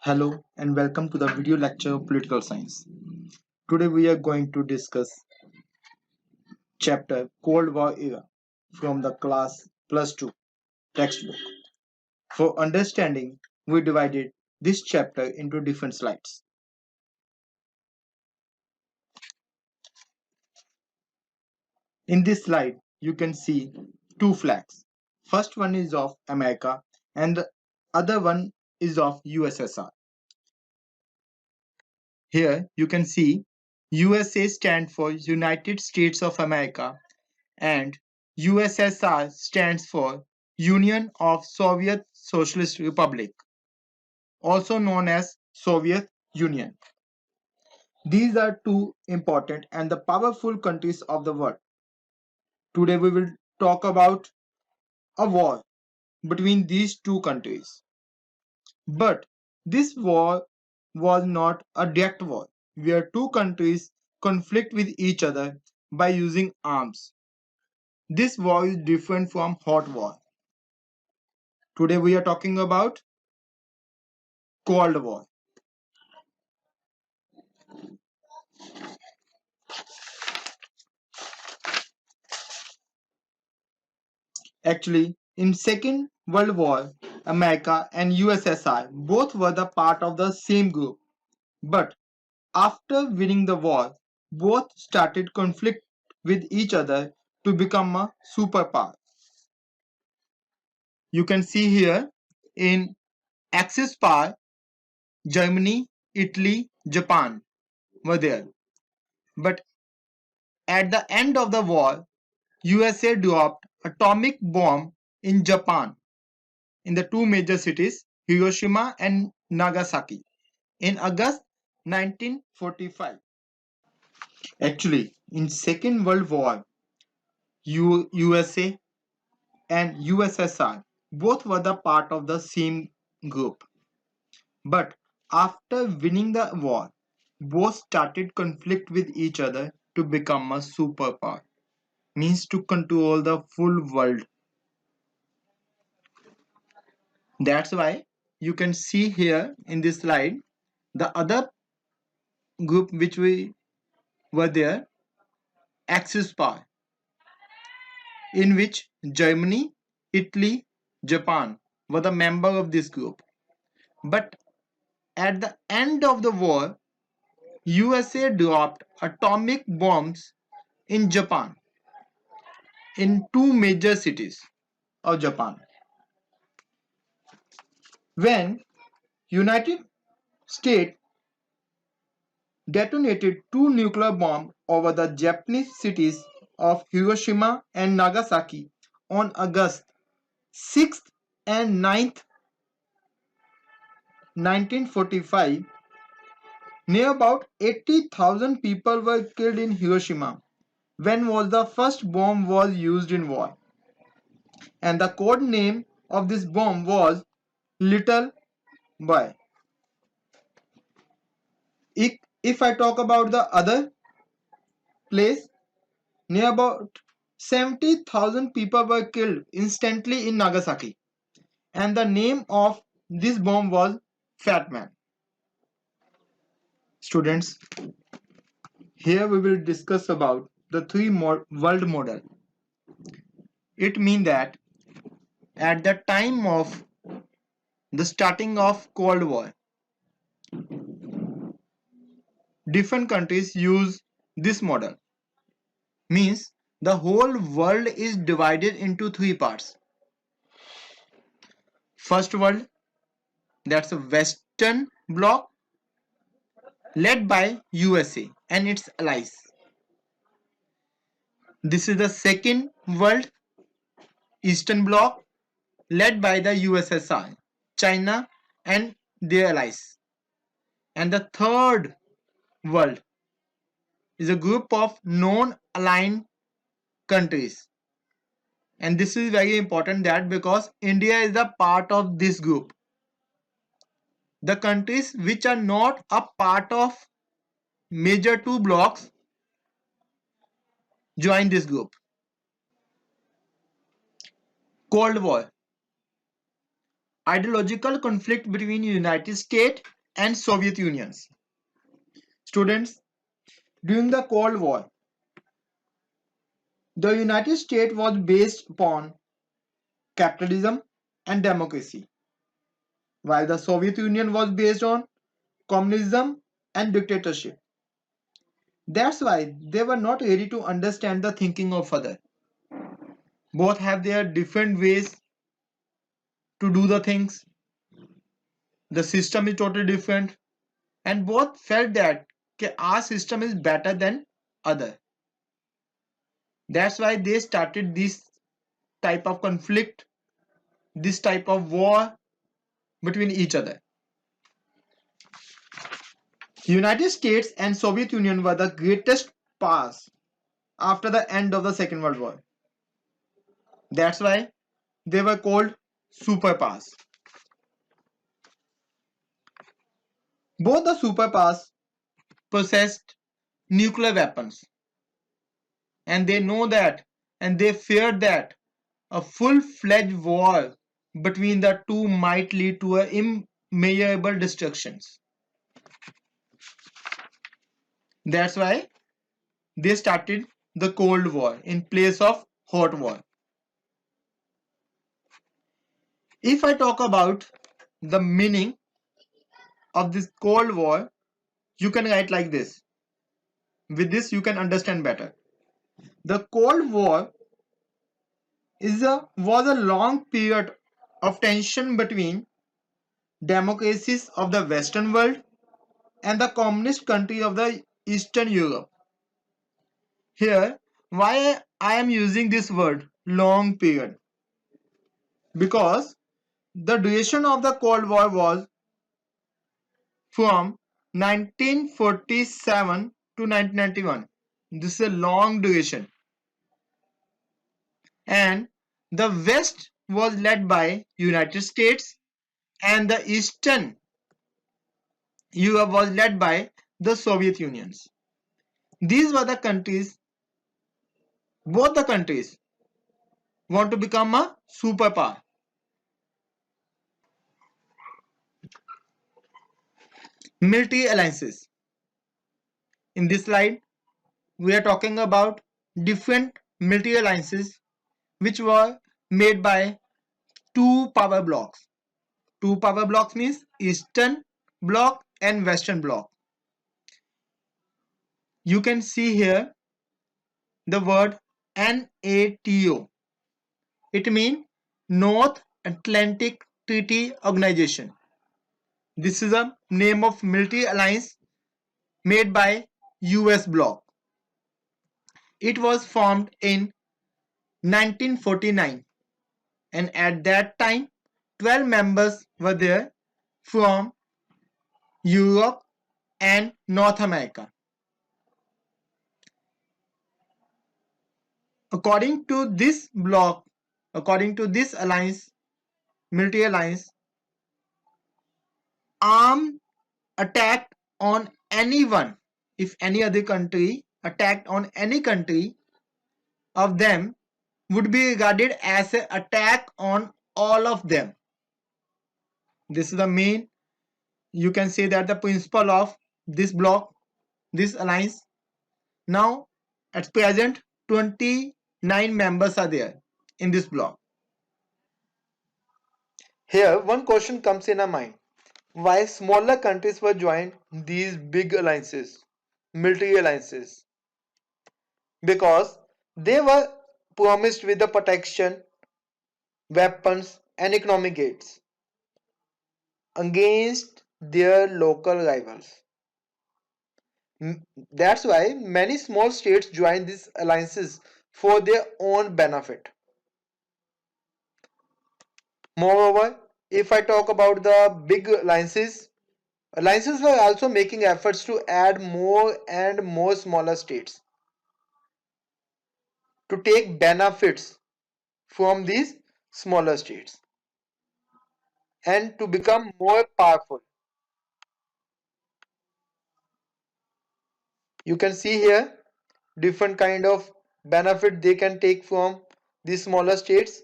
Hello and welcome to the video lecture of Political Science. Today we are going to discuss chapter Cold War Era from the class plus 2 textbook. For understanding, we divided this chapter into different slides. In this slide, you can see two flags. First one is of America and the other one is of USSR. Here you can see USA stands for United States of America and USSR stands for Union of Soviet Socialist Republic, also known as Soviet Union. These are two important and the powerful countries of the world. Today we will talk about a war between these two countries. But this war was not a direct war where two countries conflict with each other by using arms. This war is different from hot war. Today we are talking about Cold War. Actually, in Second World War, America and USSR both were the part of the same group. But after winning the war, both started conflict with each other to become a superpower. You can see here in Axis power, Germany, Italy, Japan were there. But at the end of the war, USA dropped atomic bomb in Japan in the two major cities, Hiroshima and Nagasaki, in August 1945. Actually, in Second World War, USA and USSR both were the part of the same group. But after winning the war, both started conflict with each other to become a superpower, means to control the full world. That's why you can see here in this slide the other group which we were there, Axis power, in which Germany, Italy, Japan were the member of this group. But at the end of the war, USA dropped atomic bombs in Japan, in two major cities of Japan. When United States detonated two nuclear bombs over the Japanese cities of Hiroshima and Nagasaki on August 6th and 9th, 1945, near about 80,000 people were killed in Hiroshima when was the first bomb was used in war. And the code name of this bomb was Little Boy. If I talk about the other place, near about 70,000 people were killed instantly in Nagasaki. And the name of this bomb was Fat Man. Students, here we will discuss about the world model. It means that at the time of the starting of Cold War, different countries use this model. Means the whole world is divided into three parts. First world, that's a Western bloc led by USA and its allies. This is the second world, Eastern bloc led by the USSR, China and their allies. And the third world is a group of non-aligned countries. And this is very important that because India is a part of this group. The countries which are not a part of major two blocks join this group. Cold War. Ideological conflict between United States and Soviet Unions. Students, during the Cold War, the United States was based upon capitalism and democracy, while the Soviet Union was based on communism and dictatorship. That's why they were not ready to understand the thinking of other. Both have their different ways to do the things. The system is totally different, and both felt that our system is better than other. That's why they started this type of conflict, this type of war between each other. United States and Soviet Union were the greatest powers after the end of the Second World War. That's why they were called superpowers. Both the superpowers possessed nuclear weapons, and they know that, and they feared that a full-fledged war between the two might lead to immeasurable destructions. That's why they started the Cold War in place of hot war. If I talk about the meaning of this Cold War, you can write like this. With this, you can understand better. The Cold War was a long period of tension between democracies of the Western world and the communist countries of the Eastern Europe. Here, why I am using this word long period? Because the duration of the Cold War was from 1947 to 1991. This is a long duration. And the West was led by United States and the Eastern Europe was led by the Soviet Unions. These were the countries, both the countries want to become a superpower. Military alliances. In this slide, we are talking about different military alliances which were made by two power blocks. Two power blocks means Eastern Bloc and Western Bloc. You can see here the word NATO. It means North Atlantic Treaty Organization. This is a name of military alliance made by US bloc. It was formed in 1949, and at that time 12 members were there from Europe and North America. According to this bloc, according to this alliance, military alliance, armed attack on anyone, if any other country attacked on any country of them, would be regarded as an attack on all of them. This is the main, you can say that the principle of this bloc, this alliance. Now at present 29 members are there in this bloc. Here one question comes in our mind. Why smaller countries were joined these big alliances, military alliances? Because they were promised with the protection, weapons and economic aids against their local rivals. That's why many small states join these alliances for their own benefit. Moreover, if I talk about the big alliances, alliances were also making efforts to add more and more smaller states to take benefits from these smaller states and to become more powerful. You can see here different kind of benefit they can take from these smaller states.